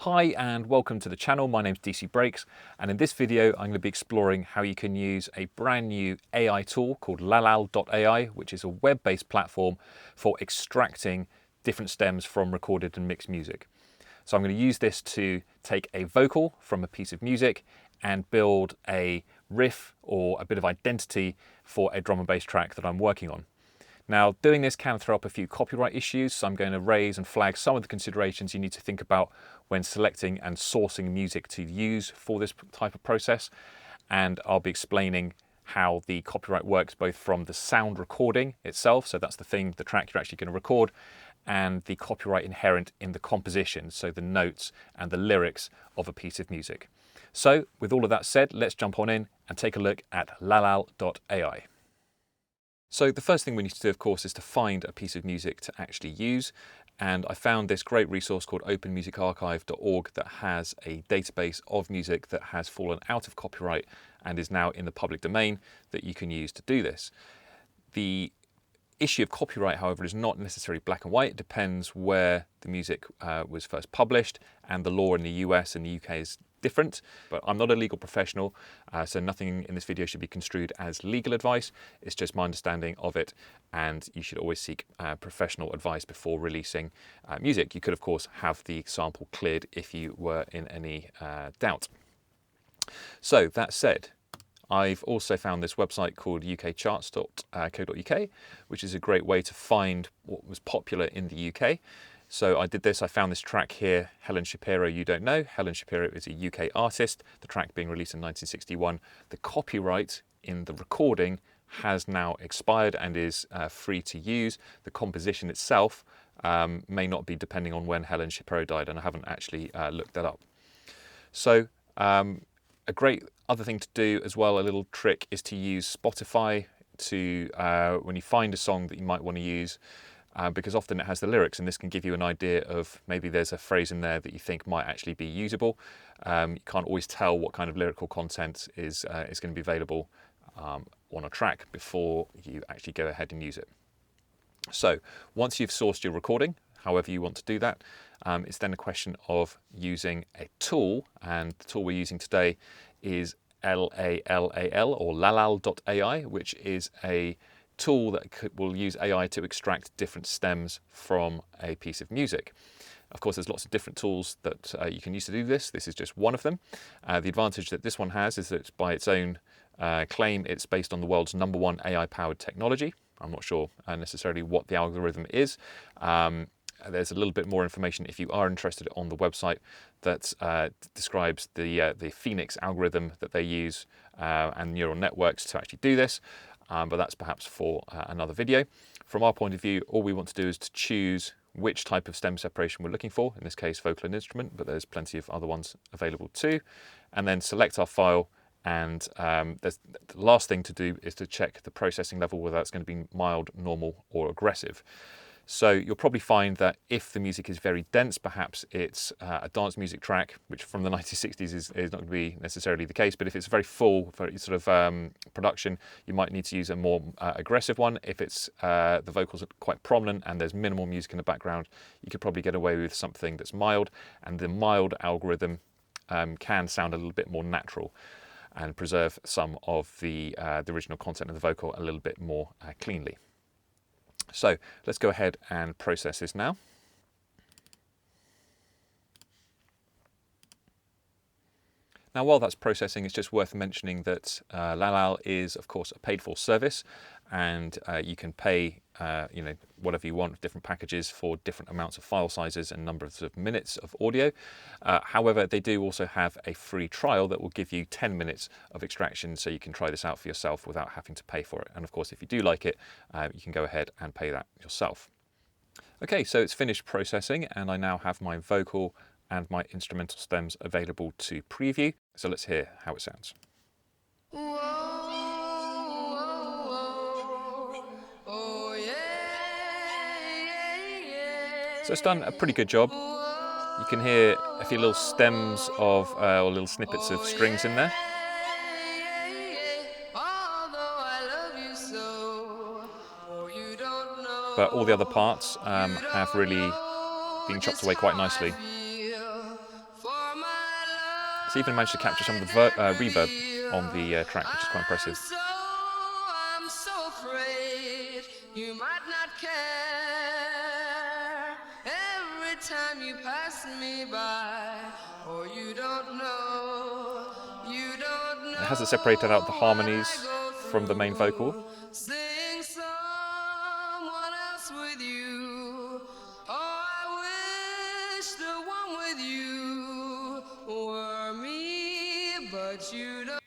Hi and welcome to the channel. My name's DC Breaks, and in this video I'm going to be exploring how you can use a brand new AI tool called LALAL.ai, which is a web-based platform for extracting different stems from recorded and mixed music. So I'm going to use this to take a vocal from a piece of music and build a riff or a bit of identity for a drum and bass track that I'm working on. Now, doing this can throw up a few copyright issues, so I'm going to raise and flag some of the considerations you need to think about when selecting and sourcing music to use for this type of process. And I'll be explaining how the copyright works both from the sound recording itself, so that's the track you're actually going to record, and the copyright inherent in the composition, so the notes and the lyrics of a piece of music. So, with all of that said, let's jump on in and take a look at LALAL.ai. So the first thing we need to do, of course, is to find a piece of music to actually use. And I found this great resource called openmusicarchive.org that has a database of music that has fallen out of copyright and is now in the public domain that you can use to do this. The issue of copyright, however, is not necessarily black and white. It depends where the music was first published, and the law in the US and the UK is different. But I'm not a legal professional, so nothing in this video should be construed as legal advice. It's just my understanding of it, and you should always seek professional advice before releasing music. You could, of course, have the sample cleared if you were in any doubt. So that said, I've also found this website called ukcharts.co.uk, which is a great way to find what was popular in the UK. So I did this, I found this track here, Helen Shapiro, You Don't Know. Helen Shapiro is a UK artist, the track being released in 1961. The copyright in the recording has now expired and is free to use. The composition itself may not be, depending on when Helen Shapiro died, and I haven't actually looked that up. So a great other thing to do as well, a little trick, is to use Spotify to, when you find a song that you might want to use, because often it has the lyrics, and this can give you an idea of maybe there's a phrase in there that you think might actually be usable. You can't always tell what kind of lyrical content is going to be available on a track before you actually go ahead and use it. So once you've sourced your recording, however you want to do that, it's then a question of using a tool, and the tool we're using today is LALAL or LALAL.ai, which is a tool that will use AI to extract different stems from a piece of music. Of course, there's lots of different tools that you can use to do this. This is just one of them. The advantage that this one has is that by its own claim, it's based on the world's #1 AI-powered technology. I'm not sure necessarily what the algorithm is. There's a little bit more information if you are interested on the website that describes the Phoenix algorithm that they use and neural networks to actually do this. But that's perhaps for another video. From our point of view, all we want to do is to choose which type of stem separation we're looking for, in this case vocal and instrument, but there's plenty of other ones available too, and then select our file. And the last thing to do is to check the processing level, whether that's going to be mild, normal or aggressive. So you'll probably find that if the music is very dense, perhaps it's a dance music track, which from the 1960s is not going to be necessarily the case. But if it's very full, very sort of production, you might need to use a more aggressive one. If it's the vocals are quite prominent and there's minimal music in the background, you could probably get away with something that's mild. And the mild algorithm can sound a little bit more natural and preserve some of the original content of the vocal a little bit more cleanly. So let's go ahead and process this now. Now, while that's processing, it's just worth mentioning that LALAL is, of course, a paid-for service, and you can pay, whatever you want, different packages for different amounts of file sizes and numbers of minutes of audio. However, they do also have a free trial that will give you 10 minutes of extraction, so you can try this out for yourself without having to pay for it. And of course, if you do like it, you can go ahead and pay that yourself. Okay, so it's finished processing, and I now have my vocal and my instrumental stems available to preview. So let's hear how it sounds. So it's done a pretty good job. You can hear a few little stems of, or little snippets of strings in there. But all the other parts have really been chopped away quite nicely. It's even managed to capture some of the reverb on the track, which is quite impressive. I'm so afraid you might not care. Every time you pass me by, or you don't know. It hasn't separated out the harmonies from the main vocal. Seeing someone else with you. Oh, I wish the one with you were me, but you don't.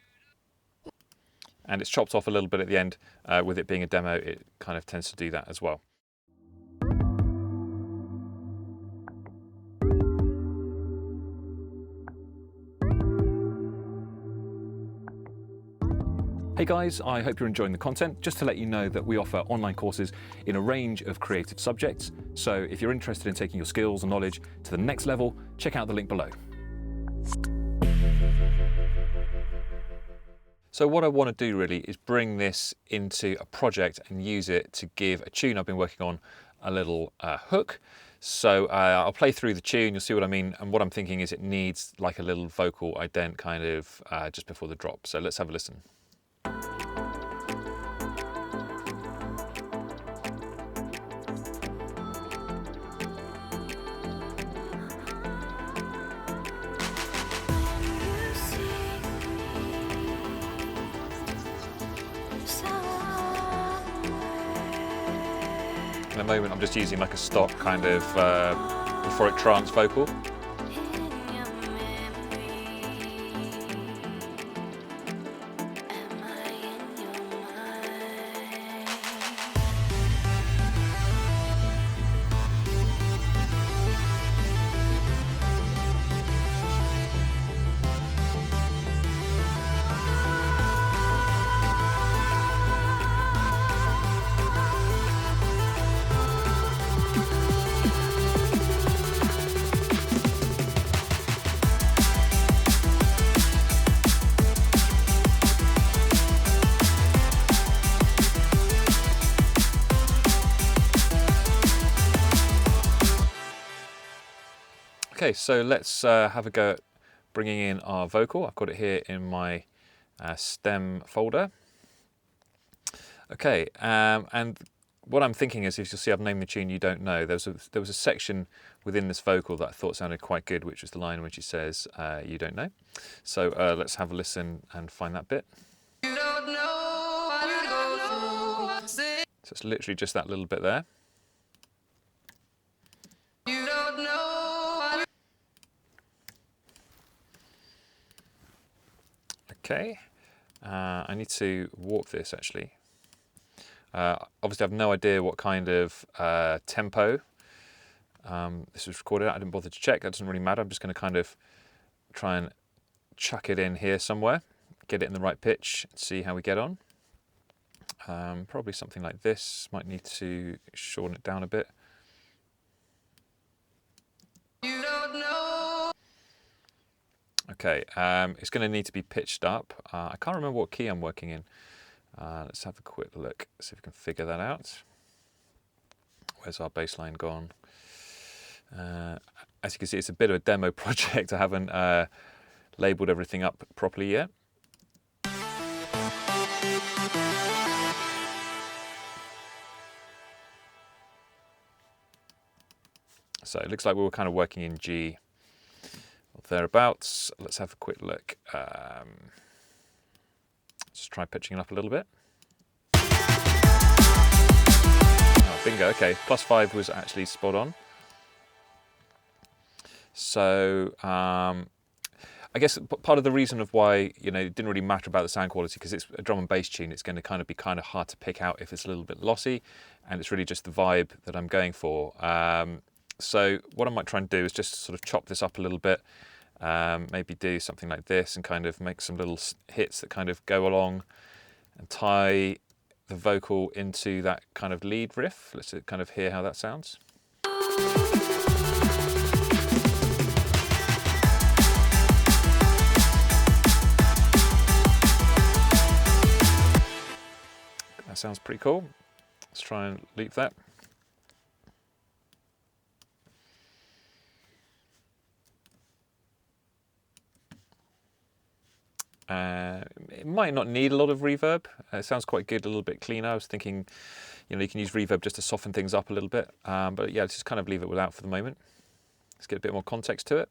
And it's chopped off a little bit at the end. With it being a demo, it kind of tends to do that as well. Hey guys, I hope you're enjoying the content. Just to let you know that we offer online courses in a range of creative subjects. So if you're interested in taking your skills and knowledge to the next level, check out the link below. So what I want to do really is bring this into a project and use it to give a tune I've been working on a little hook. So I'll play through the tune, you'll see what I mean. And what I'm thinking is it needs like a little vocal ident kind of just before the drop. So let's have a listen. In a moment I'm just using like a stock kind of euphoric trance vocal. Okay, so let's have a go at bringing in our vocal. I've got it here in my stem folder. Okay, and what I'm thinking is, if you'll see I've named the tune You Don't Know, there was a section within this vocal that I thought sounded quite good, which was the line when she says, you don't know. So let's have a listen and find that bit. You don't know what you go through. So it's literally just that little bit there. You don't know what you. Okay, I need to warp this actually. Obviously I have no idea what kind of tempo this was recorded at. I didn't bother to check, that doesn't really matter. I'm just going to kind of try and chuck it in here somewhere, get it in the right pitch, and see how we get on. Probably something like this. Might need to shorten it down a bit. You don't know. Okay, it's going to need to be pitched up. I can't remember what key I'm working in. Let's have a quick look, see if we can figure that out. Where's our bass line gone? As you can see, it's a bit of a demo project. I haven't labelled everything up properly yet. So it looks like we were kind of working in G or thereabouts. Let's have a quick look. Just try pitching it up a little bit. Oh, bingo, okay. +5 was actually spot on. So I guess part of the reason of why, you know, it didn't really matter about the sound quality, because it's a drum and bass tune, it's going to be kind of hard to pick out if it's a little bit lossy, and it's really just the vibe that I'm going for. So what I might try and do is just sort of chop this up a little bit, maybe do something like this and kind of make some little hits that kind of go along and tie the vocal into that kind of lead riff. Let's kind of hear how that sounds. That sounds pretty cool. Let's try and loop that. It might not need a lot of reverb. It sounds quite good, a little bit cleaner. I was thinking, you can use reverb just to soften things up a little bit. But yeah, let's just kind of leave it without for the moment. Let's get a bit more context to it.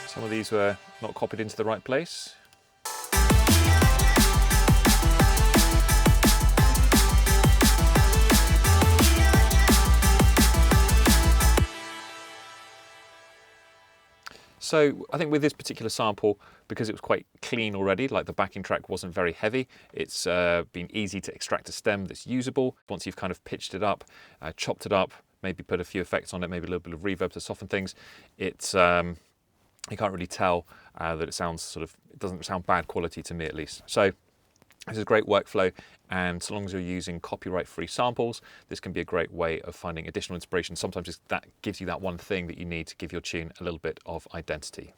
Some of these were not copied into the right place. So I think with this particular sample, because it was quite clean already, like the backing track wasn't very heavy, it's been easy to extract a stem that's usable. Once you've kind of pitched it up, chopped it up, maybe put a few effects on it, maybe a little bit of reverb to soften things, it's you can't really tell that it sounds it doesn't sound bad quality to me at least. So this is a great workflow, and so long as you're using copyright-free samples, this can be a great way of finding additional inspiration. Sometimes that gives you that one thing that you need to give your tune a little bit of identity.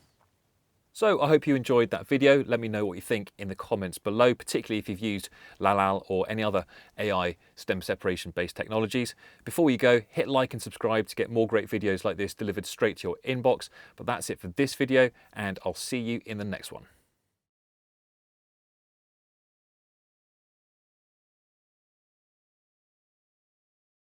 So I hope you enjoyed that video. Let me know what you think in the comments below, particularly if you've used LALAL or any other AI stem separation based technologies. Before you go, hit like and subscribe to get more great videos like this delivered straight to your inbox. But that's it for this video, and I'll see you in the next one.